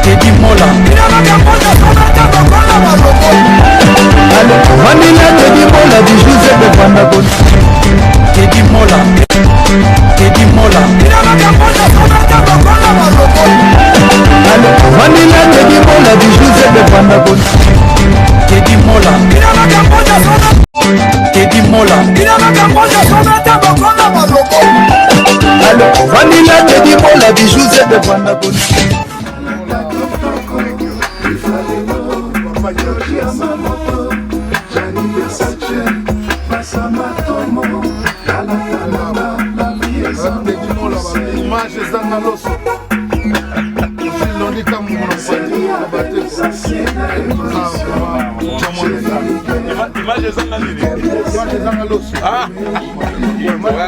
Teddy Mola Vanilla Teddy Mola du Joseph de Panagoni Teddy Mola Teddy Mola Vanilla Teddy Mola du Joseph de Panagoni Teddy Mola Teddy Mola Vanilla Teddy Mola du Joseph de Panagoni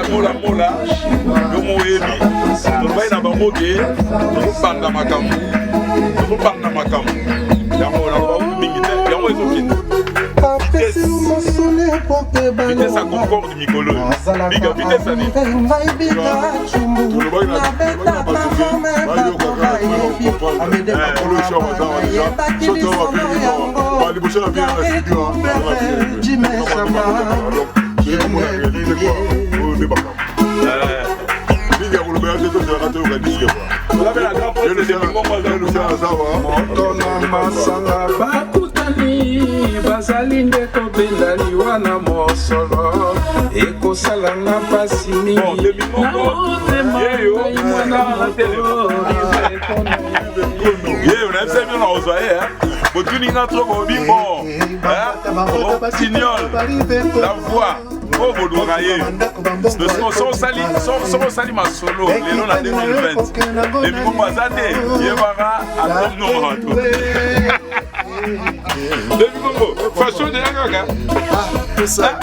Mola mola yo moyebi tobai na bango ke tobanda makambo ya mola ba mingi te ya mo ezokina vitesse à concorde Mikolo biga vitesse ani bazali ndeko bendali wana mosolo ekosala na pasi mingi na motema mwana motolo la voix oh Bodouraye son sali ma solo les noms en 2020 les mimos bazate yebara album non depuis Congo, façon de la gaga. Ça.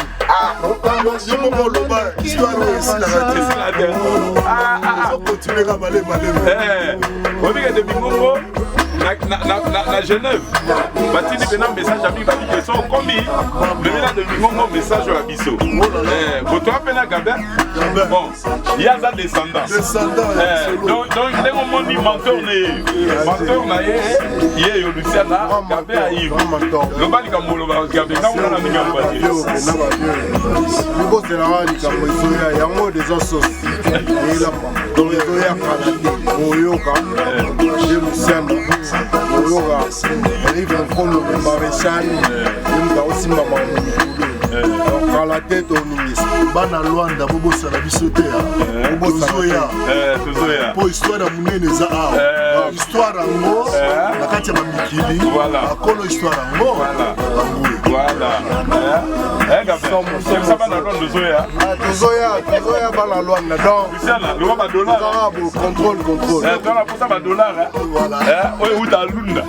Je me vois le bar. Histoire aussi la raté. On continue à baler. On dit que depuis Congo, na Genève, Batini fait un message à lui, ils sont commis. Le là depuis Congo, message à Bisso. Pour toi, Pena Gabin, bon, il y a des descendants. Donc, dès qu'on m'a dit mentor, il y a eu Luciana, Gabin à Yves. Le bal comme le Gabin, quand on a mis en bas. Le boss de la radio, il y a un mot des ossos. Et là, dans les oeillères, Luciana. Oyoga, arrive en front de Maréchal, il a aussi maman. Dans la tête au ministre, Bana Luanda, Bobo Salabisote, Bobo Zoya, pour histoire de Mounine Zaha, histoire en mot, la Katia Mamikili, la Kolo histoire en mot, voilà. C'est ça, Bana Luanda Zoya. Zoya, Bana Luanda, donc, contrôle. Dans la pousse à dollar, voilà. Où t'as l'une.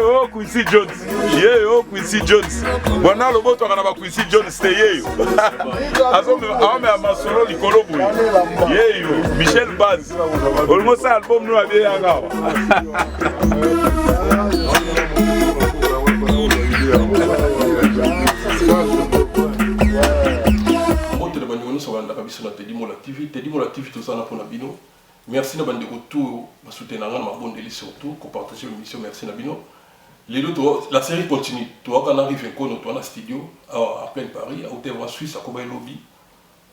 Oh Quincy Jones. Voilà le mot on a Quincy Jones c'était Azome a masolo likolo boy. Michel Baz. Almost album nous a bien Teddy Mola TV tout ça pour Nabino. Merci Nabande retour à soutenir ma bonne délice surtout pour partager l'émission. Merci Nabino. La série continue. Toi quand on arrive à la studio à plein Paris, à Hôtel Suisse à Kobaye Lobby.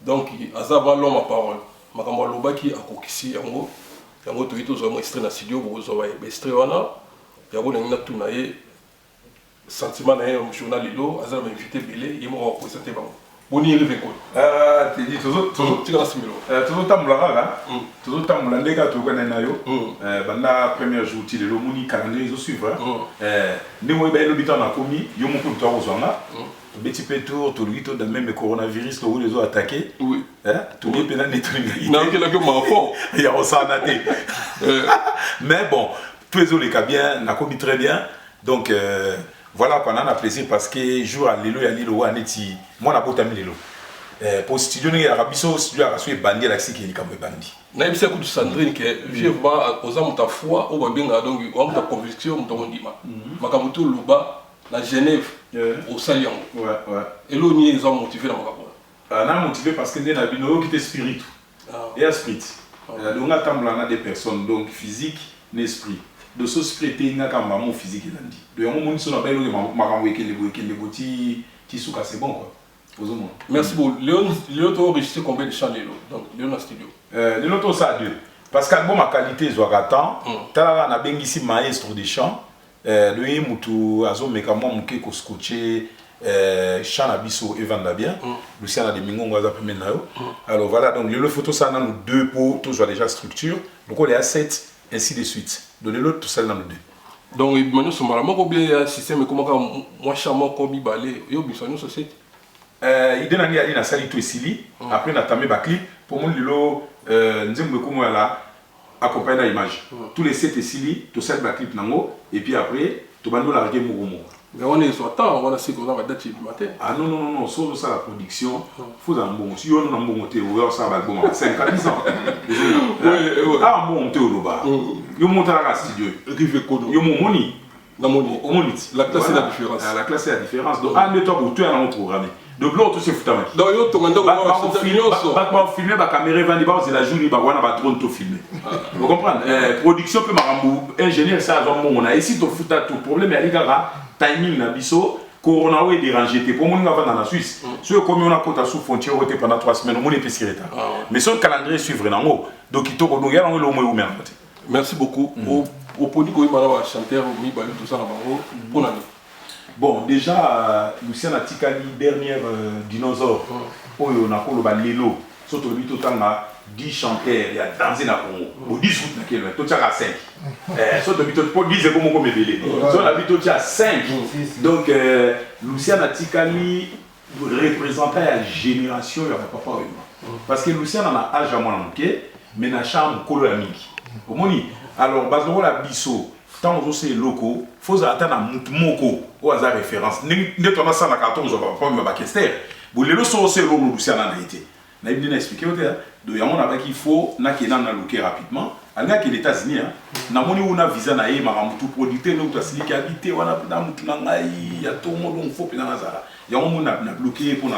Donc Azava l'homme à parole. Makambo Loba qui a kokisi yango. Yango to ito zo extrait na studio bo zo ba extrait wana. Yango na tout na ye sentiment na ye journal lelo Azava m'a invité belé et moi représenter bango. Boni rive ko Teddy toujours tamulaka toujours tamula ndeka to kana nayo banda premier jour ti le moni calendrier zo suivre ndemo ba lo bitan na komi yo mo ko to ozanga petit peu tour to lui to de même coronavirus to les ont attaqué tout les pena netringa na que la que m'enfant il y a on s'en até mais bon tous les autres les cas bien na komi très bien donc voilà qu'on a plaisir parce que jour à Lilo et à Lilo Aneti moi na bota mi Lilo pour studio ni arabiso studio araso e bandi la siki ni kamwe bandi na ibisa ku Sandrine que vivement aux hommes ta foi au benga donc on ta conviction on ndima makamuto luba na Genève au Salian ouais et là ni ils ont motivé la makapo On a motivé parce que nous avons qui est spirit. Et esprit. Donc on a des personnes, donc physique, esprit. De ce spirit, il y a un moment physique. Donc on a c'est bon quoi. Merci beaucoup. Léon, tu as enregistré combien de chants donc Léon studio? Léon, tu as 2. Parce que ma qualité, je vois temps. Tu as un ici maestro de chant. Le mutu azo mekamo muke ko scotché chant abiso Evan Labien. Lucien a des mingongo za pemé na yo. Alors voilà, donc le photo ça dans nous 2 pour tout soit déjà structure. Donc on est à 7 ainsi de suite. Donc l'autre tout ça dans nous 2. Donc maintenant ce malama ko bien système comment moi chamo ko bi balé yo biso nous société. Il donne à na sali to esili après na tamé ba clip pour mon lilo nzembe ko mo là accompagné à l'image. Tous les 7 esili to sali ba clip nango et puis après to bando la reggae mogomo. Mais on est sur temps, on a ce qu'on a la date du matin. Ah non, non, non, non, sur ça la production, il faut un bon. Si on a un bon monté, on ça va bon. 5 à 10 ans. Ah, un bon monté au Loba. Il monte à la studio. Il monte moni. La classe est la différence. La classe est la différence. Donc, un de toi pour tout un programmé. Donc, l'autre, c'est foutu. Donc, il y a tout le monde qui filmer, la caméra va dire, c'est la journée, on va drone tout filmer. Vous comprenez? Production peut m'arrambou, ingénieur, ça, on a ici, tout problème, il y a timing na biso corona est dérangé pour mon va dans la Suisse ceux comme on a côté sous frontière pendant 3 semaines on est pesquer retard mais son calendrier suivre nango donc il toko donc ya ngo le moins merci beaucoup au produit ko imara chanteur mi ba tout ça na bango pour nani bon déjà Lucien Atikali dernière dinosaure oyo na ko lo ba lelo soto bi totanga 10 chanteurs, il y a dansé dans le Congo. 10 routes dans le Congo, tu as 5. Soit tu as 10 comme on belé. Soit tu as 5. Donc, Lucien Atikali représentait la génération, il n'y a pas papa. Parce que Lucien a un âge à moi, mais il a un chambre colonique. Alors, basons la bisso, tant que c'est locaux, il faut attendre un moko au hasard référence. Ne t'en as ça dans la carton, je ne vais pas me battre. Vous les leçons, c'est l'eau, Lucien a été. On a bien expliqué. Donc, il faut que rapidement. Il y a les États-Unis. Il y a un visa, il y a un producteur qui habite, il y a tout le monde qui il y a un monde qui bloqué pour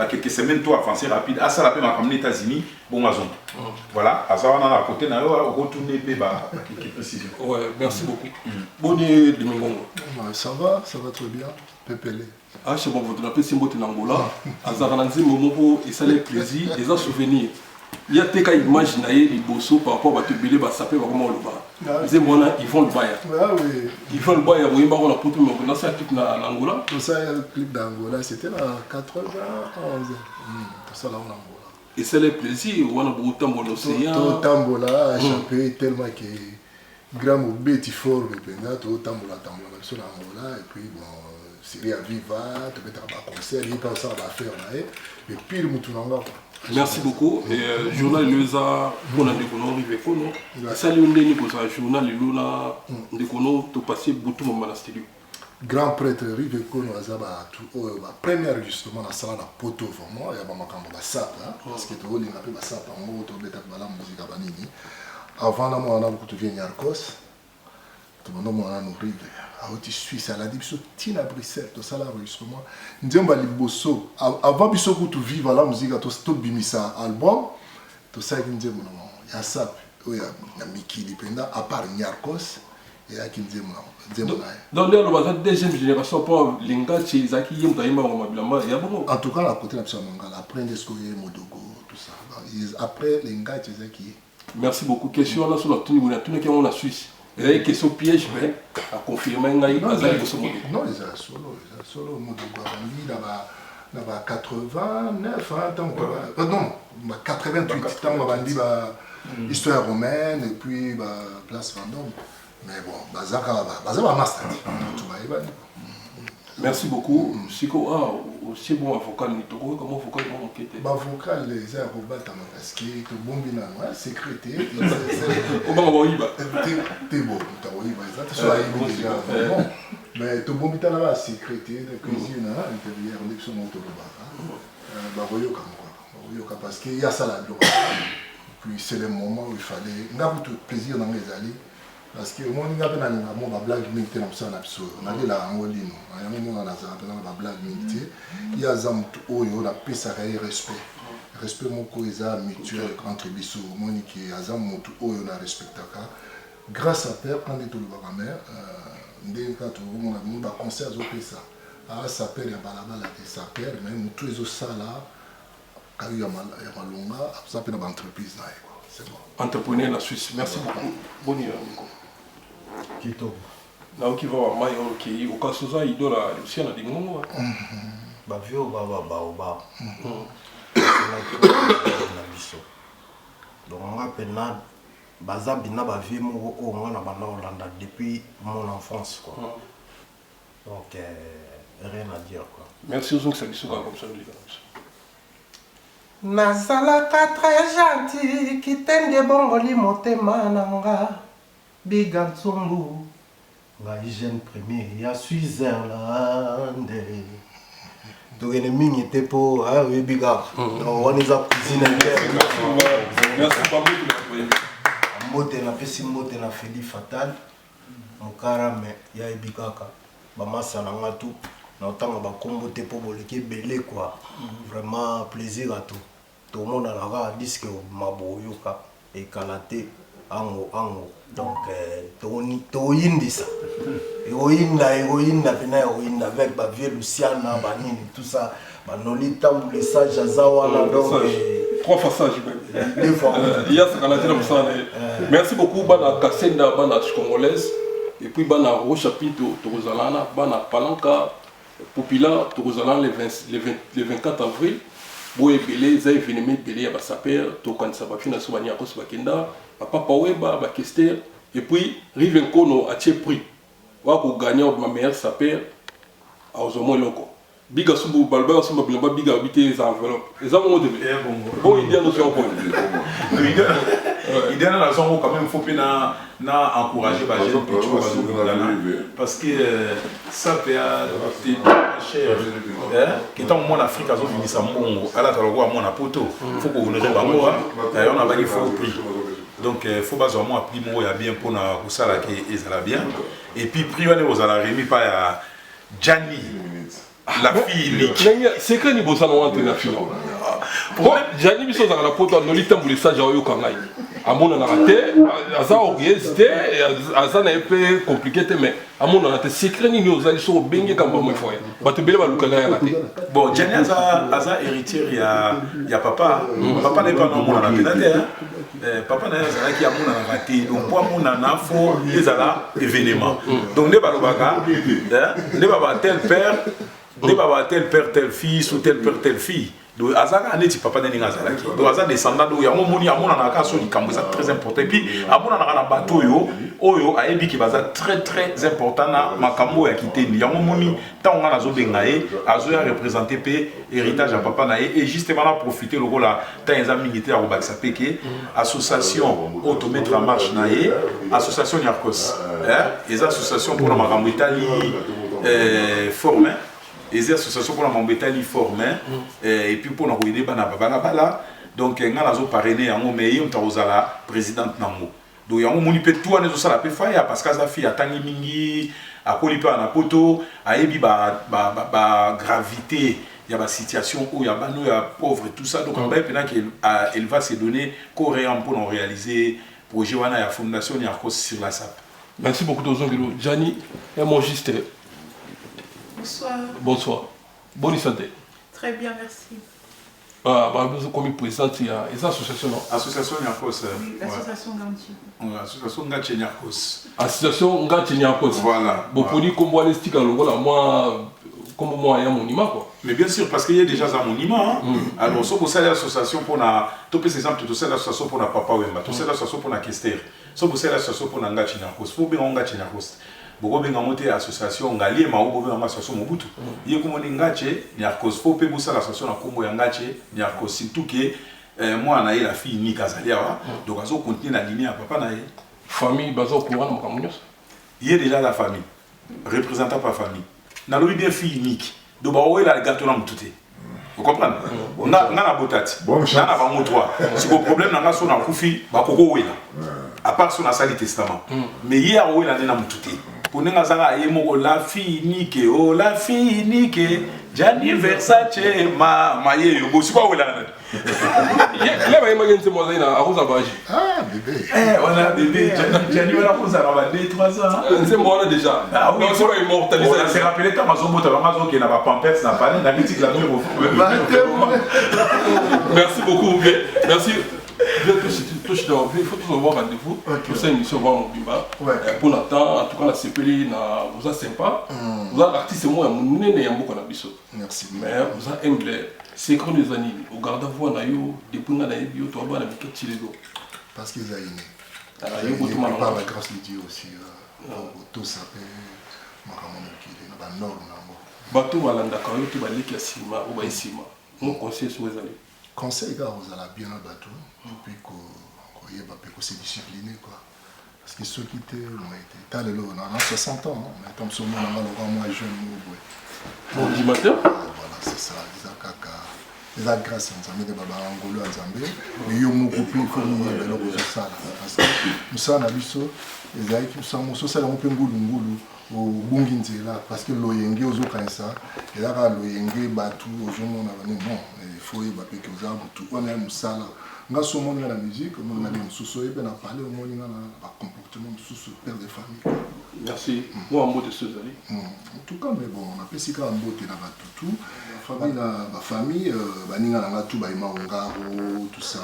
quelques semaines pour avancer rapide. À ça, les États-Unis, bon, voilà. À ça, on a à côté, on va retourner quelques précisions. Ouais, merci beaucoup. Bonne ça va très bien. Pépélé. Ah, c'est bon, vous avez Simbote Nangola. Azarananzi Momopo, et ça les plaisir, et ça souvenir. Il y a des cas imaginaires, les bossos par rapport à tout bébé, ça peut vraiment le bas. Ils vont le bailler. Ils vont le bailler, ils vont le bailler, mais on a ça clip dans l'Angola. Tout ça, le clip d'Angola, c'était en 91. Tout ça là en Angola. Et c'est le plaisir, on a beaucoup de temps dans l'océan. Tout le temps là, échappé tellement que grand bêtis fort, tout le temps là, sur l'Angola, et puis bon. Série à Viva, tu peux faire un concert, il pense à faire et puis le moutonanga. Merci beaucoup. Et journal Leza, on a des conneries avec nous. Salut on est pour ça journal Luna, des conneries tout passer beaucoup dans le studio. Grand prêtre Rive Kono Azaba tout première justement la salle à poto vraiment il y a pas makambo ba sap parce que tout le monde appelle ba sap en gros tout beta bala musique banini. Avant là moi on a beaucoup de vieux Nyarkos. Tout le monde on a nous Rive. Aoti Suisse à la division Tina Bruxelles tout ça là enregistrement ndemba liboso avant biso ku tu vivre la musique to stop bimisa album tout ça qui ndemba non ya sap oya na mikili penda à part Nyarkos et à qui ndemba dans le deuxième génération pour linga chizaki yimta yimba ngoma ya bon en tout cas la côté la mangala après Nescoye Modogo tout ça après linga chizaki. Merci beaucoup. Question là sur la tenue qui on la Suisse. Il y a une question piège, mais à confirmer, non, ils sont solo, il y a 89 ans, non, 88 ans, on a histoire romaine, et puis place Vendôme. Mais bon, bazar master. Merci beaucoup. C'est bon avocat, comment avocat va enquêter? Avocat, les aérobates, parce que tu bombes dans sécurité. On va voir Iba. T'es bon, tu as Iba. Mais tu bombes dans la sécurité, de cuisine, intérieur, on est sur mon tour. Parce qu'il y a ça là. Puis c'est le moment où il fallait. On a beaucoup de plaisir dans les allées. parce que moi nga pena nga mo ba blague mingi te na msana biso na lela ngolino yango mo na za pena ba blague mingi te ya zam oyo na pesa ka respect moko eza mutuel entre biso moni ki azam motu oyo na respectaka grâce à père quand tout le ba mère ndenge ka to mo na ba concert zo pesa a sa père ya balabala te sa père mais motu ezo sala ka ya malonga ça pena ba entreprise na eko c'est bon entrepreneur na Suisse merci beaucoup boni Nico Kitoko. Là qui va voir mai ok au cas où ça il doit la Luciana de Ngongo. Ba vieux ba. Na biso. Donc on rappelle na baza bina ba vieux mo o ngana bana Hollande depuis mon enfance quoi. Donc rien à dire quoi. Merci aux gens qui s'habillent comme ça les gars. Nazalaka très gentil kitende bongoli motema nanga. Bigantsongo, la hygiène première, il y a Switzerland. Donc, il y a mini tepo, ah oui, biga. On est à cuisine. Merci pas beaucoup. Mote na pesi mote na feli fatal. Mon carame, il y a bigaka. Bamasa na ngatu. Na otanga ba kombo tepo boleke belé quoi. Vraiment plaisir à tout. Tout le monde a la disque maboyoka et kalaté. Ango donc toyindisa héroïne pena héroïne avec ba vieux Luciana banini tout ça banolita ça jazawa là donc trois passages deux fois il y a ça qu'on a dit comme ça merci beaucoup bana Kasenda bana congolaise et puis bana au chapitre Torozalana bana Palanka populaire Torozalana le 24 avril boye belé za événement belé ya ba saper to kan sa ba fina so banya ko so bakenda papa weba ba kester et puis Riven Kono a tiré prix wa ko gagner ma meilleure saper a ozomo loko biga subu balba subu blamba biga habiter les enveloppes les amont de bon idée nous sommes bon idée na son quand même faut pena na encourager ba jeune parce que ça peut être cher qui tant mon Afrique azo finir ça mbongo ala taloko mon poto faut ko honorer bango on a ba faut prix. Donc il faut pas vraiment appeler moi bien pour na kusala que ezala bien et puis prier aux ala remis par Gianni la fille unique c'est que ni bosana wa la fille Gianni biso za la poto no litambule ça jayo kangai amona na raté aza oriesté aza na peu compliqué mais amona na te secret ni ozali so benge kamba mo foya bato bele ba lukala ya raté bon Gianni aza héritier ya papa n'est pas non mona na pédale papa n'a pas qui a mon raté donc pour mon anafo les ala événement donc ne pas le baga ne pas tel père ne pas tel père tel fils ou tel père telle fille donc azaka neti papa nani ngazala ki donc aza descendant do ya moni amona na ka so likambo ça très important et puis amona na bato oyo ayebi ki baza très important na makambo ya kiteni ya moni tant on a zo bengaye azo ya représenter pe héritage à papa na et justement na profiter le rôle là tant eza militaire au baksa peke association automettre en marche na association Nyarkos les associations pour la makambo Italie formé les associations pour la Mambetali formée et puis pour nous aider bana bala donc nga nazo parrainer yango mais yom tawozala présidente nango donc yango moni pe tout anezo sala pe faya parce que sa fille atangi mingi akoli pe na poto ayebi ba gravité il y a ba situation où il y a bano ya pauvre tout ça donc on va pendant qu'elle va se donner coréen pour nous réaliser projet wana ya fondation Nyarkos sur la SAP. Merci beaucoup Tozongilo Gianni et mon juste. Bonsoir. Bonsoir. Bonne santé. Très bien, merci. Comme il présente, il y a des associations. Association Nyarkos. Oui, l'association Ganchi. Association Ganchi Nyarkos. Association Ganchi Nyarkos. Voilà. Bon, pour dire comme moi, moi, comme moi, il y a mon image. Mais bien sûr, parce qu'il y a déjà un monument. Alors, si vous avez l'association pour la. Tout exemple, tu as l'association pour la Papa Wemba, tu as l'association pour la Kester, si vous avez l'association pour la Ganchi Nyarkos, il faut bien Ganchi Nyarkos. Boko benga moté association ngali ma ubo benga association Mobutu yeko moni ngache Nyarkos fo pe busa l'association na kombo ya ngache Nyarkos surtout que moi na la fille ni kazalia wa donc azo continuer la lignée à papa na famille bazo courant mo kamunyos il y a déjà la famille représentant par famille na lo bien fille unique donc ba oela le gâteau na mutute vous comprenez na botati na ba mo 3 si le problème na ngaso na kufi ba koko wela à part son asali testament mais hier où il a na mututé pour nenga zanga yemo la fille nique oh la fille nique Gianni Versace ma yeyo bosi kwa wela Là, il m'a dit que moi, il a arrosé à Baji. Ah, bébé. on a bébé Gianni va arrosé à 2-3 ans. C'est moi là déjà. Ah oui, on s'est immortalisé. On s'est rappelé quand Mazo Bota Mazo qui n'a pas pampers n'a pas n'a mythique la mur. Merci beaucoup. Merci. Il faut tous avoir rendez-vous pour cette émission voir mon bimba. Pour Nathan, en tout cas la CPL vous a sympa. Vous avez l'artiste moi mon nez beaucoup na biso. Merci. Mais vous avez humble. C'est quand les années au garde à voix na yo depuis na bio to ba na bikati ledo. Parce qu'ils a inné. Yo ko tuma par la grâce de Dieu aussi. Tout ça peut makamana qui est na nord na mo. Bato balanda ka yo to baleki asima ou ba isima. Mon conseil sur les années. Conseil gars vous allez bien na bato et puis ko yeba pe ko se discipliner quoi. Parce que ceux qui étaient ont été t'as le on a 60 ans mais comme sur moi on a moi jeune Bon dimanche. Voilà, c'est ça, les grâce à Nzambe de Baba Angolo à Nzambe, mais yo mon groupe il faut nous belo ko ça parce que nous ça na biso les aïki nous sommes so ça on peut ngulu au bungi nzela parce que loyenge ozo kanisa et là loyenge batu ozo mona bani non il faut y bape que oza tout on aime ça là nga so mona la musique on a bien soso et ben a parler au moni na comportement sous père de famille. Merci. Moi, un mot de ce années. En tout cas, mais bon, on a fait un mot de la famille, baninga nanga tout baima ongaro, tout ça.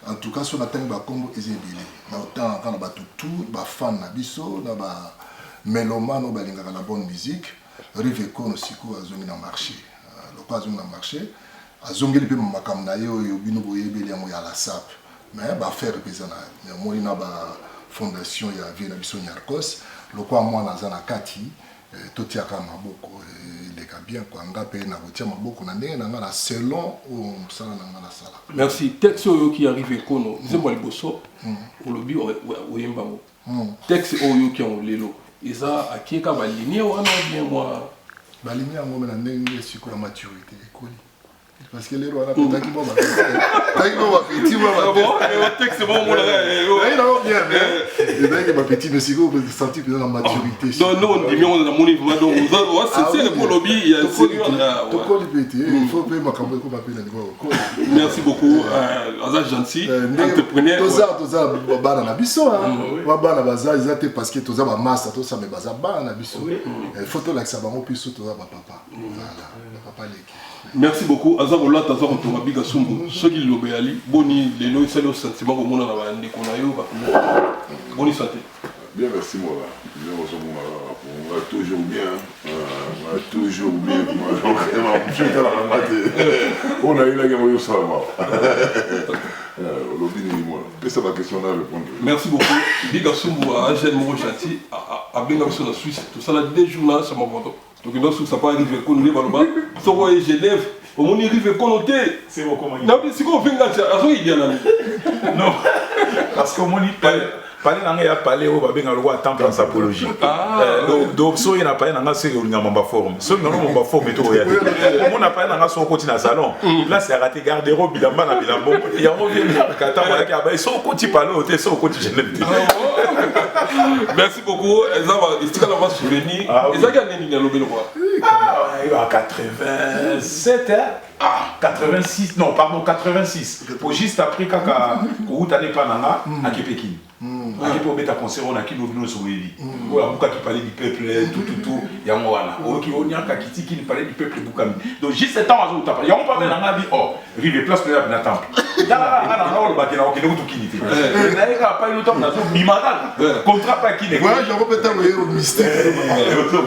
En tout cas, sur la terre Congo ezebile. Na autant quand ba tout ba fan na biso, na ba mélomane balinga la bonne musique, rive kono siko azongi na marché. Le quoi azongi na marché, azongeli pe makam na yo yo bino boyebeli yango ya la sap. Mais ba faire pesana. Ya moi na ba fondation ya vie na biso Nyarkos lokwa moi naza na kati totiaka maboko leka bien kwa ngape na kotia maboko na ndenge na ngala selon o msala na ngala sala. Merci. Texte oyo qui arrive kono nzembo liboso olobi oyemba ngo texte oyo qui on lelo eza akieka ba ligne wana bien moi ba ligne ngo na ndenge siko ya maturité ekoli. Parce que les rois là peut-être qu'ils vont petit moi bon texte bon moi là non bien mais et ben que ma petite monsieur vous sentir dans la maturité non non dis on a mon niveau donc c'est le lobby il y a tout colle petit il faut payer ma campagne comme appeler niveau merci beaucoup Azaz gentil entrepreneur toza bana na biso wa bana baza ezate parce que toza ba master to ça mais baza bana na biso il faut to l'accès bango puis surtout ba papa voilà papa leki. Merci beaucoup. Azarola Tazaro Tomabiga Sumbu. Ce qui l'obéali, boni, les lois, c'est le sentiment que mon a un déconayo. Boni santé. Bien, merci moi là. Bien, on va toujours bien. On va toujours bien. On a eu la gamme au Salama. Merci beaucoup. Biga Sumbu à Agène Morochati, à Bengamson en Suisse. Tout ça, là, des journaux, ça m'a vendu. Donc, il ne faut pas arriver à connaître le si on est Genève, on arrive à connaître. C'est bon, comment il non, mais si on fait un gars, non, parce que mon parler nanga ya parler au babé ngalo wa temple en sapologie donc so ina parler nanga c'est au ngamba forme so ngamba forme to ya on a parler nanga so côté na salon là c'est raté garde-robe bilamba na bilambo ya on vient kata ba ka ba so côté parler au te so côté Genève. Merci beaucoup. Est-ce que la va souvenir est-ce qu'il y a nini lobelo quoi à 87 86 non pardon 86 pour juste après kaka route allait pas nanga à Kepekini. Qui peut mettre à concert on a qui nous sur Eli. Ou la bouka qui parlait du peuple tout ya mwana. O qui on y a kakiti qui parlait du peuple Boukami. Donc juste ce temps à zo tapa. Ya on pas même na dit oh rive place de la temple. Ya na on ba kina o kina tout kinité. Na eka pas le temps na zo bimada. Contrat pas qui ne. Ouais, je repète au mystère.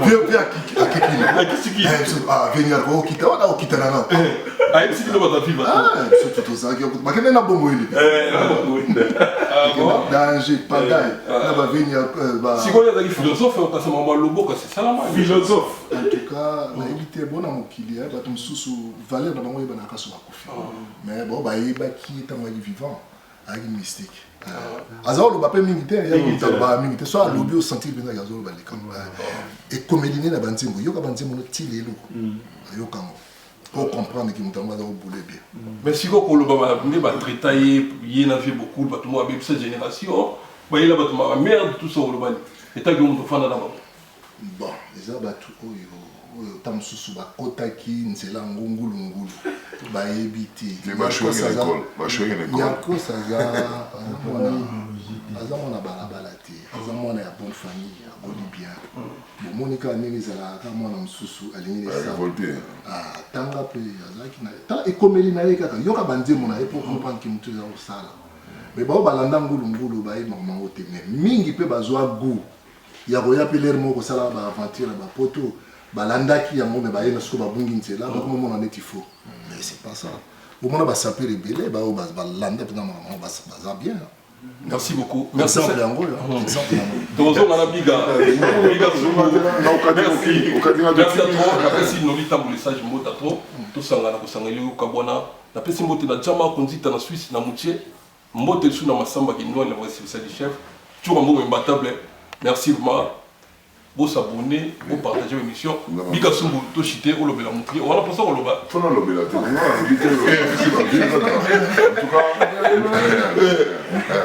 Viens à Kiki. Ah venir au kita on a au kita na. Ah c'est qui doit ta fille. Ah c'est tout ça qui ba kena na bongo ili. Danger, pagaille. Là, va venir. Si on a des philosophes, on passe un moment lobo, c'est ça la main. Philosophe. En tout cas, on a évité bon à mon kili, bah ton sous valeur dans mon yéba n'a pas mais bon, bah yéba qui est un moyen vivant, avec une mystique. Azor le bapé militaire, il y a un militaire, soit à l'objet au sentir bien à Azor le balé comme et comme éliminer la banzimbo, yoka banzimbo no tilelo, yoka mo. pour comprendre que nous avons boulé bien. Mais si vous avez traité, il y a beaucoup de cette génération, il y a la merde, tout ça, et tu as dit que bon, les abattus, tam susu bakotaki nzela ngungulungulu bayebiti bashwenge l'école yakos aza mwana balabala te aza mwana ya bonne famille aboli bien bomonika ndenge ezalaka mwana mosusu alingi tanga mpe azalaki na ta ekomeli na ye kaka yoka banzembo na ye mpo comprendre ke motu eza kosala me bao balanda ngulungulu bayebaka mango te me mingi mpe bazwa goût ya koya mpe lere moko kosala baaventure na bapoto balandaki yango me bayena siko babungi nzela bakomomona neti faux mais c'est pas ça omona basaper ebele bao balanda mpe na makambo baza bien. Merci beaucoup. Merci merci à vous. Merci à toi. Merci Noli Tambo message mbota trop. Tout ça ngana kusangeli ukabona. Na pesi mbote na jama konzita na Suisse na Mouché. Mbote sous na masamba qui nous la voici ça du chef. Tu vas m'emmener imbattable. Merci vraiment. Vous s'abonner, vous partager l'émission. Bika Sumbu, Toshite, ou l'obéla moukri. On a pour ça, on l'obéla. Faut non l'obéla. En tout cas,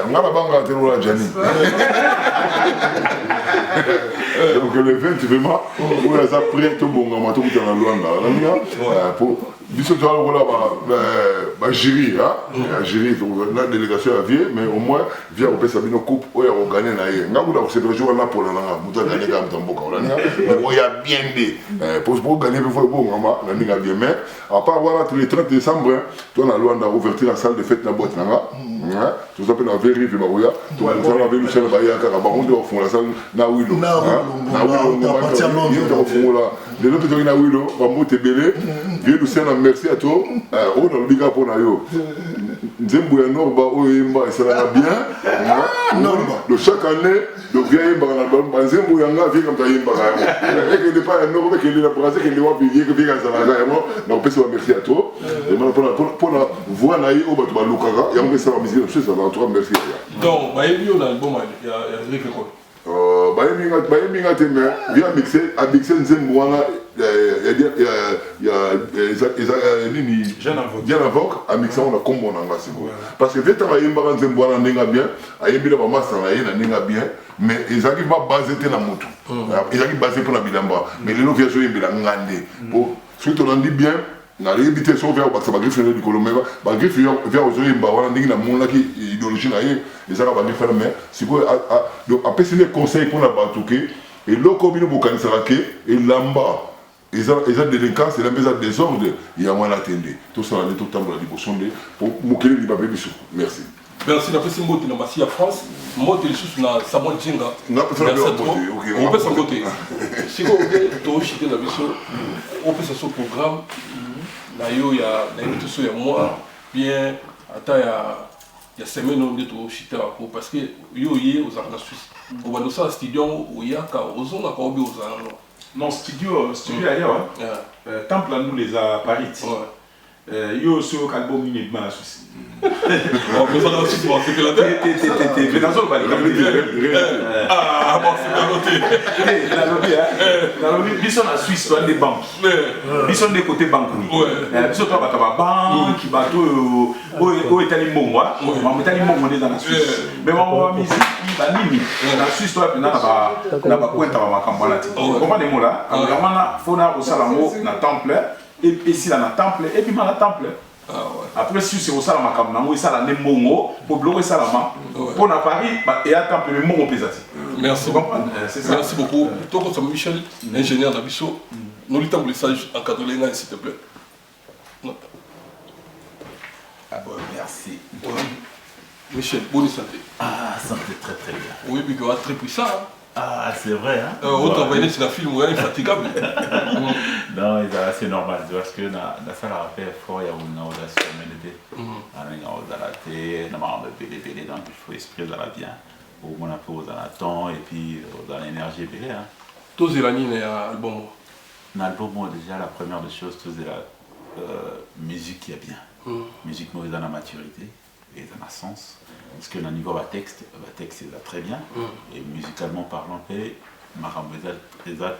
on a la banque à Teroula Djani. Donc le 20 vraiment, on a appris tout bon, on a tout dans la Luanda. Pour biso tu vas jury, jury, la délégation à vie, mais au moins via au Pesabino coupe, on a gagné naïe. On a voulu c'est le jour là pour la langue, on a gagné comme Tamboka. On a bien dit, pour gagner il faut bon, on a bien. Mais à part voilà tous les 30 décembre, tu as Luanda ouvert la salle de fête na boîte nanga. Tu s'appelles la vérité Barouya. Tu vas la vérité Michel Baya car on doit faire la salle na Willow. Na Willow. Les autres qui na Willow, Bambo Tebele, vieux Lucien merci à toi. On a le biga pour nayo. Nzembo ya Norba oyemba et ça va bien. Norba. Le chaque année, le vieil Yemba Nzembo yanga vient comme ta Yemba. Et que n'est pas un Norba qui est la brasée qui n'est pas payé que vient à Zalaga. On peut se merci à toi. Pour la voix naïe au Batouba Lukara, et on va se faire musique, ça va en tout cas merci. Donc, on a un album, il y a Riff et quoi. Bayeminga te me via mixer a mixer nzembo wana nini Jean Avoc a mixer on a combo na ngasi parce que veta bayemba nzembo wana ndinga bien ayembila ba master na ye na ndinga bien mais ezaki ba basé te na moto ezaki basé pour la bilamba mais lelo via zo yembila ngande pour surtout on dit bien na réalité so vers ba griffe du Colombe ba griffe vers aux yemba wana ndinga na mona ki idéologie na ye ezaka ba griffe mais si vous donc après c'est les conseils pour la batouké et le commune bokanisa ke et lamba ils ont délinquance et la désordre il y a moins attendre tout ça on est tout temps la dévotion de pour mokele li babé biso merci. Merci, na pesi mbote na masi ya France, mbote lisusu na Samuel Djenga. On peut s'en côté. Si vous to chité na biso, on peut ce programme na yo ya na biso ya moi bien ata ya semaine on to chité encore parce que yo yé aux arts Suisse. On va nous ça studio où il y a ka ozonga ka obi ozana. Non, studio ailleurs. Temple nous les a Paris. Yo sur album minute ma Suisse. On peut pas aussi voir ce que la tête. Mais dans le bal. Ah, bon, c'est la lobby. Ils sont en Suisse, toi des banques. Ils sont des côtés banques. Ils sont toi ba banque, bateau au Italie mongo. On Italie mongo dans la Suisse. Mais on va musique ba nini. La Suisse toi na ba pointe ba makambo na ti. Comment des mots là? Vraiment faut na au salamo na temple et ici là na temple et puis na temple. Après si c'est au salama comme nango ça la nemongo pour bloquer salama pour na Paris et à temple le mongo pesati. Merci beaucoup. Merci beaucoup. Toi comme Michel ingénieur d'Abisso, nous lui t'envoie message en cadeau s'il te plaît. Merci. Michel, bonne santé. Ah, santé très très bien. Oui, mais tu es très puissant. Ah, c'est vrai, hein? Autre envoyé sur la film, il est fatigable. Non, c'est normal, parce que dans la salle à faire fort, il y a une organisation humanité. Il y a une organisation, donc il faut esprit de la bien. Au moins, on peut aux temps et puis dans l'énergie. Tous les années, il y a un album. Dans l'album, déjà, la première des choses, c'est la musique qui est bien. Musique mauvaise dans la maturité et dans le sens. Parce que dans le niveau de texte, c'est très bien. Et musicalement parlant,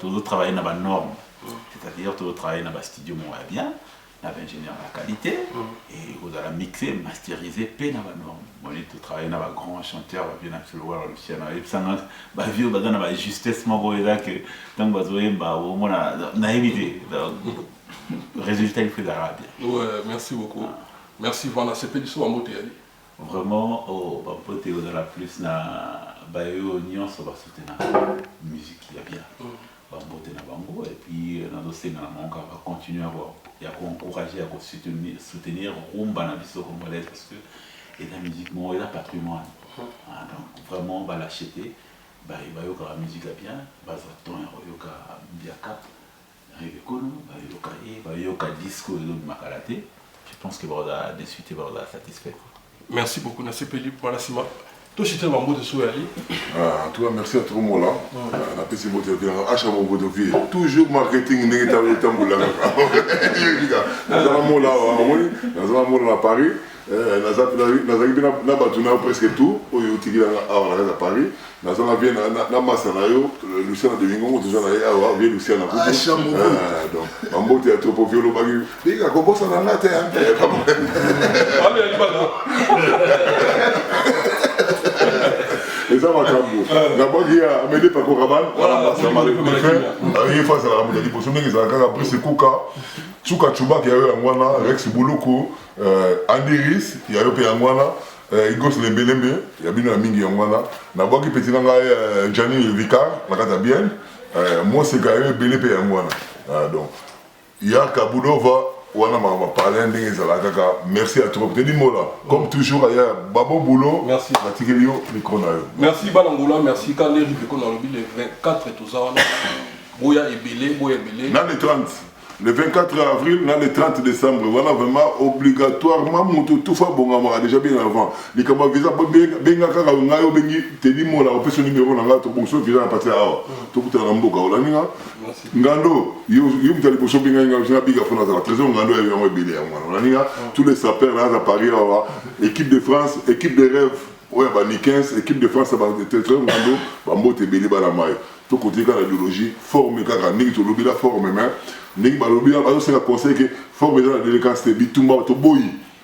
tout le travail dans la norme. C'est-à-dire tout le travail dans le studio, bien. ingénieur de la qualité, et vous allez mixer, masteriser, payer dans la norme. On est tout travailler dans les grands chanteurs, bien absolument, Luciano, et puis ça, bah, vieux, bah, dans la justesse, moi, vous voyez que, tant que vous voyez, bah, au moins, on a évité. Résultat, il faut bien. Ouais, merci beaucoup. Merci, voilà, c'est pas du tout à monter. Vraiment, oh, bah, peut-être vous allez plus na, bah, union, ça va soutenir la musique, il y a bien. Bah, monter na bango, et puis, dans le dossier, on va continuer à voir. Il y a encourager à soutenir Rumba na biso congolaise parce que et la musique moi et la patrimoine. Donc vraiment on va l'acheter, bah il va y avoir la musique bien, bah ça ton yoka bien cap, arrive kono, bah yoka disco de makalate. Je pense que voilà de suite voilà satisfait. Merci beaucoup na sepeli pour la sima. Toi c'était un mot de soyali. Toi merci à tout le monde là. La petite moto de achat mon de vie. Toujours marketing négatif tamboula. Nous avons là à Paris. Nous avons presque tout. Au à Paris. Nous avons bien na Massanayo, Luciano de Vingo, toujours là bien Luciano. Donc en mot de trop violent bagui. Diga comment ça na tête. Et ça va cambo. D'abord il y a Amédée Paco Rabanne, voilà ça m'a fait. Il faut ça la monter pour soutenir les agents après c'est Kuka. Tsuka Chuba qui a eu Angwana, Rex Bouloko, Andiris, il y a eu Angwana, Igos Lembelembe, il y a bien Mingi Angwana. D'abord qui petit nanga Gianni le Vicar, la cata bien. Moi c'est quand même Belé Angwana. Donc il y a Kabulova. Merci à toi. Comme toujours, il y a Babo Boulot. Merci. Merci Balangoula, merci. Quand les rives qu'on a le 24 et tout ça, Boya et Belé, Boya et Belé. Dans les 30. Le 24 avril, dans le 30 décembre, voilà vraiment obligatoirement, tout fait bon, déjà bien avant. Les camarades visa, bien quand on a eu bengi, t'es dit moi là, on peut se numéro là, tout bon, sauf visa à partir à tout pour te rembourser. Là, ninga, ngando, you me t'allez pour se bien, j'ai un big affaire dans la trésor, ngando est vraiment belé, là, ninga, tous les sapeurs là à Paris, équipe de France, équipe de rêve, ouais, bah ni 15, équipe de France, ça va être très ngando, bah moi t'es belé, bah la maille. Tout côté quand la biologie, forme quand la nègre, tu l'oublies la forme, mais nègre, bah l'oublier, c'est un conseil que forme dans la délicatesse, c'est bitumba, tu boy,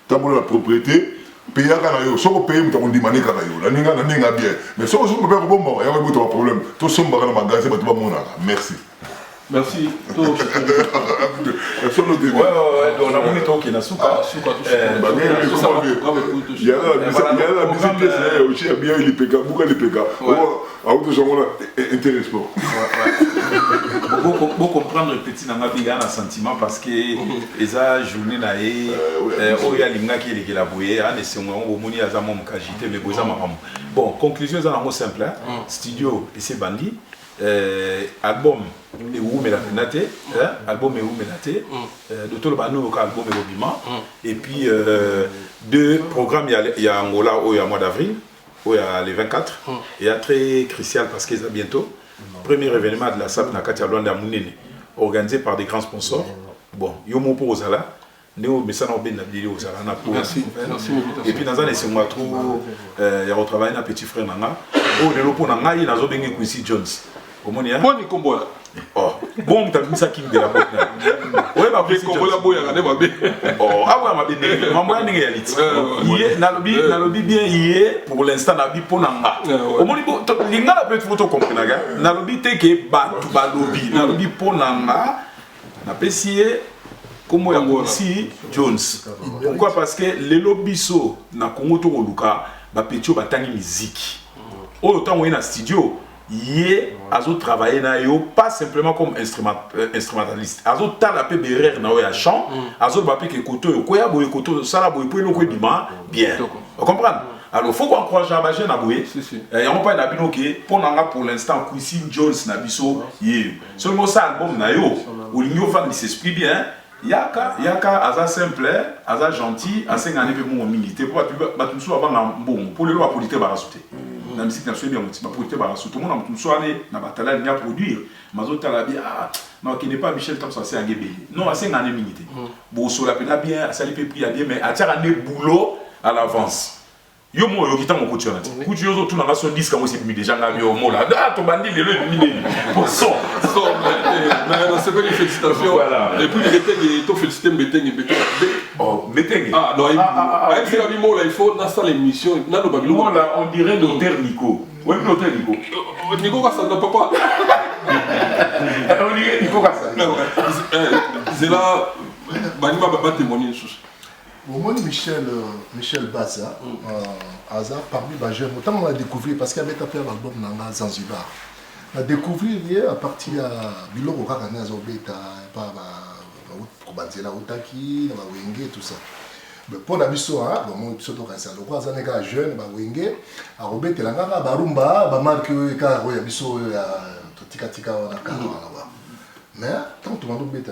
t'as la propriété, payer à Kanayo, sans payer, tu as demandé Kanayo, la nègre bien. Mais si on ne peut pas bon, il y a un problème. Tout ça, on va magasin, tu vas mon merci. Merci. Ouais, on a mon état qui est souka. Il y a la musique aussi, il y a l'IPK, beaucoup d'IPK. Intéressant. Beaucoup comprendre le petit n'a un sentiment parce que les journées naïe, il y a l'inga qui est la bouée, et c'est moi au moni à zamom kajité, mais boza maram. Bon, conclusion c'est un mot simple. Studio et c'est bandit. Album et où me la penate, album et où me la té, de tout le banou album et Robima, et puis deux programmes il y a Angola au mois d'avril, où il y a les 24, et à très crucial parce qu'il y a bientôt premier événement de la SAP Nakatia Luanda Mounene, organisé par des grands sponsors. Bon, yomo pour Ozala, néo mais ça n'a pas bien Ozala na pour. Merci. Et puis dans un essai moi trop, il y a retravaillé un petit frère nanga, oh le lopo nanga il a zobengé Quincy Jones. Bon, il combo. Oh, bon, tu as mis ça qui me dit la porte. Oui, ma vie, combo la boya, regardez ma bé. Oh, ah ouais, ma bé, ma bé, il nalobi bien hier pour l'instant nabi pour nanga. Au moins, l'inga la petite photo comprendre ga. Nalobi te ke batu balobi, nalobi pour nanga. Na pesier comme ya Quincy Jones. Pourquoi? Parce que les lobiso na Congo to luka ba petio batangi musique. Oh, tant on est dans studio. Yé, azo travailler na yo pas simplement comme instrumentaliste. Azo tala pe berer na ya chant, azo ba pe ke koto yo koya boye koto sala boye po eloko bima bien. Vous comprenez? Alors faut qu'on encourage à bager na boye. Et on pas na bino ke pour nanga pour l'instant Quincy Jones na biso yé. Seulement ça album na yo, ou l'igno fan s'exprime bien. Yaka aza simple, aza gentil, assez gagné pe mon milité pour ba tout soit avant bon pour le loi politique ba rasuter. La musique nationale bien ma politique ba rasuter. Tout le monde tout soit aller na batala ni à produire. Mazo tala bien non qui n'est pas Michel comme ça c'est un gébé. Non assez gagné milité. Bon so la pena bien, ça lui fait prier bien mais a tia gagné boulot à l'avance. yo mo yo kitamo couture na ti couture zo tuna ngaso disque mo c'est déjà ngami yo mo là ah to bandi le mini pour son mais on se fait les félicitations et puis il était to féliciter Mbeteng oh Mbeteng ah non avec c'est la mimo là il faut dans ça l'émission na do babilo mo là on dirait docteur Nico ouais docteur Nico Nico ka ça papa on dirait Nico ka ça c'est là banima baba témoigner sous Bon, moi, Michel Baza, Aza, parmi les jeunes, autant on a découvert, parce qu'il avait tapé l'album dans Zanzibar. On a découvert à partir de Biloko Kakane Azobeta, pour Banzela Otaki, Wenge, tout ça. Mais pour la mission, moi, je suis le roi Zanega jeune, Wenge, à Robert Telanga, Barumba, Bamarque, Karo, Yabiso, Tika Tika, là-bas. Mais tant que tu m'as dit, tu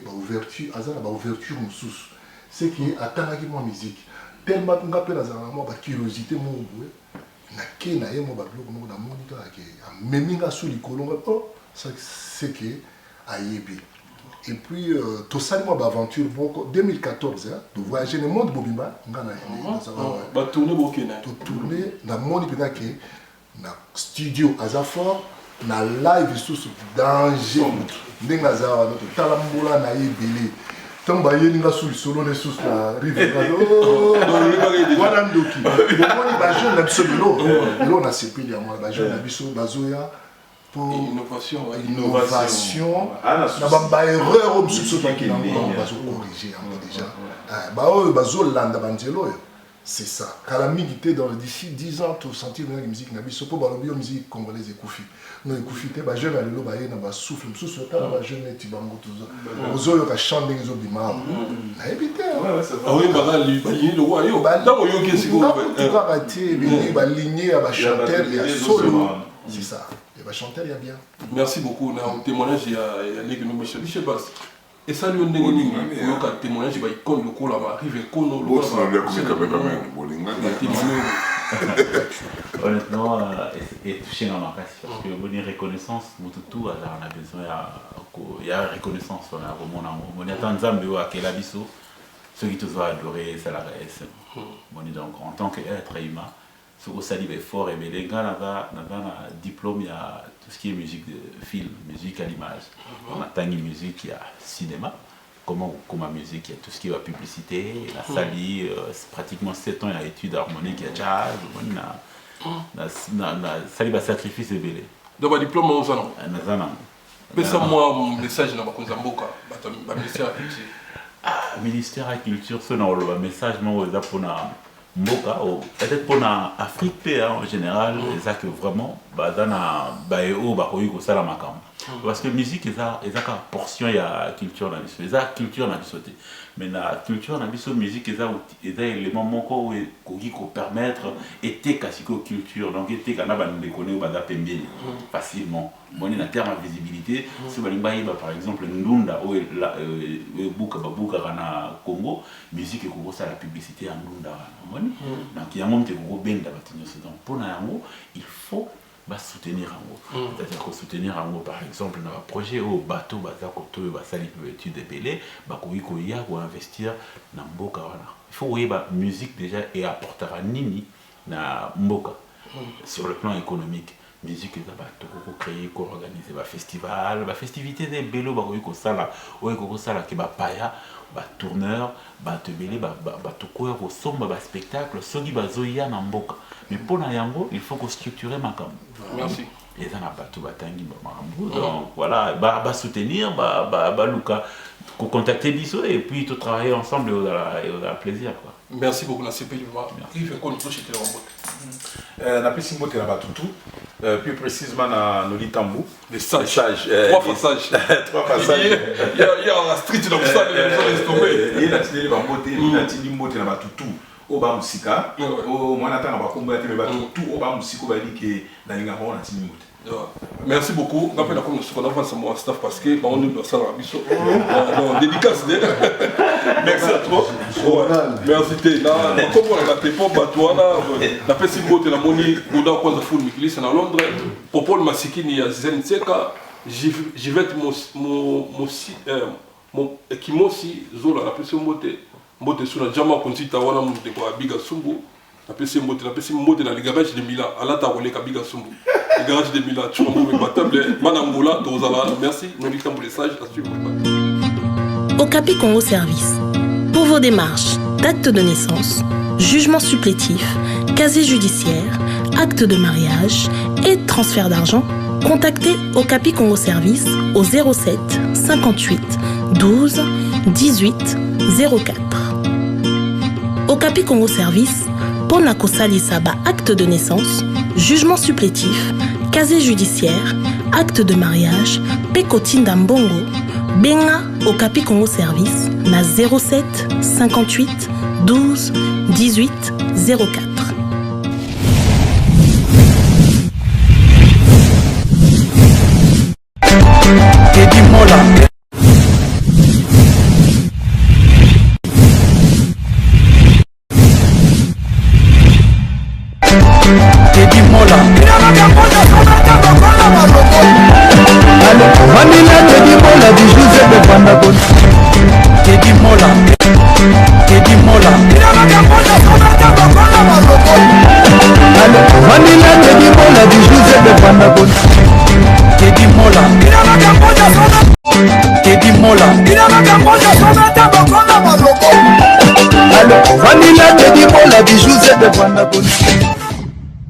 as ouverture, Aza, ouverture, sous. C'est qui attendait moi musique tellement qu'on appelle la curiosité mon boué na ke na yemo ba bloko mo na moni ka ke meminga sur les colons oh ça c'est que ayebi et puis tout ça moi aventure bon 2014 hein de voyager le monde bobimba ngana ça va tourner bokena to tourner na moni pena ke na studio Azafor na live sous danger ndenga zawa no tala mbula na yebele Tamba yeninga sous solo les sous la rive voilà ndoki bon ba jeune la biso belo on a sepé ya moi ba jeune la biso bazoya pour innovation na ba erreur au sous qui na bazo corriger déjà ba bazo landa banzelo c'est ça calamité dans d'ici 10 ans tout sentir la musique na biso pour balobi musique congolaise ekoufi non ekoufi te ba jeune alelo ba ye na ba souffle sous ta ba jeune ti bango tout ça ozo yo ka chande ngizo bima na ebité ah oui ba li ba yini le roi yo donc yo kesi ko tu vas rater ba ligné à ba chanteur il y a solo c'est ça et ba chanteur il y a bien merci beaucoup na témoignage il y a les nous Michel Bass et ça lui on ndenge nini yoka témoignage ba icône le ko la ba rive kono le ça veut dire que quand même bolinga honnêtement et touché dans ma place parce que bonne reconnaissance mututu on a besoin il y a reconnaissance on a vraiment on attend nzambe wa kela biso ceux qui te ont adoré ça la reste bon donc en tant qu'être humain ce que ça dit fort et bien les gars là un diplôme il y a tout ce qui est musique de film musique à l'image on a tant de musique il y a cinéma comme musique il y a tout ce qui est la publicité la sali pratiquement 7 ans il y a études harmoniques il y a jazz na sali ba sacrifice et belé donc ba diplôme aux ans nazana mais ça moi mon message na ba konzamboka ba ministère ministère de la culture c'est un message moi aux apona Mboka, peut-être pour l'Afrique en général, c'est que vraiment, parce que la musique, il y a une portion de la culture, il y a une culture, mais la culture, la musique, il y a un élément qui peut permettre d'été la culture, donc d'été quand on a facilement. Bon, en termes de visibilité, si vous avez par exemple Ndunda ou Buka na Congo, musique et Congo, ça la publicité en Ndunda. Donc il y a un monde qui est benda donc pour nous, il faut soutenir en haut. C'est-à-dire que soutenir en haut, par exemple, dans un projet au bateau, sali études de Belé, ou investir dans Mboka. Il faut que la musique déjà et apportera nini na Mboka sur le plan économique. Musique qui créer, qui organiser des festivals, des festivités des bélos, qui sala, qui paya, tourneur, te belé, quoi, au sombre, spectacle, ceux qui bazoya na mboka. Mais pour na yango, il faut qu'on structure ma cam. Merci. Et ça n'a pas tout batangi, donc voilà, soutenir, Luka, contacter Bisso et puis tout travailler ensemble et on a plaisir quoi. Merci beaucoup na CP qui fait qu'on touche chez Terre. Na pesi mbote na batutu plus précisément na Nolitambu les sages 3 passages 3 passages il y a la street dans ça les tomber il a tiré ba mbote il a tiré mbote na batutu o ba musika o mwana tanga ba komba te batutu o ba musika ba dit que na linga ba na tiré mbote. Merci beaucoup. On appelle comme ce qu'on avance mon staff parce que on est dans ça la mission. Dédicace. Merci à toi. Merci. Là, comme on a fait pour Batouana, la fait beau la monnaie Bouddha quoi full Mikilis à Londres. Popol Masikini à Zenseka, Jivet mon Kimosi Zola la plus mbote sur la Jama Konsita wana mte kwa Biga Sungu. napesi mbote na le garage de Milan alata koleka biga sumbu le garage de Milan tu rembourses ma table manangola tozala merci Noémie pour les sages à suivre. Okapi Congo Service. Pour vos démarches d'acte de naissance, jugement supplétif, casier judiciaire, acte de mariage et transfert d'argent, contactez Okapi Congo Service au 07 58 12 18 04. Okapi Congo Service, pour la Saba acte de naissance, jugement supplétif, casier judiciaire, acte de mariage, Pekotine Dambongo, Benga Okapi Congo Service, na 07 58 12 18 04. Teddy Mola. Teddy Mola. Vanilla Teddy Mola du José de Pandagon. Teddy Mola. Teddy Mola. Vanilla Teddy Mola du José de Pandagon. Teddy Mola. Teddy Mola. Vanilla Teddy Mola du José de Pandagon.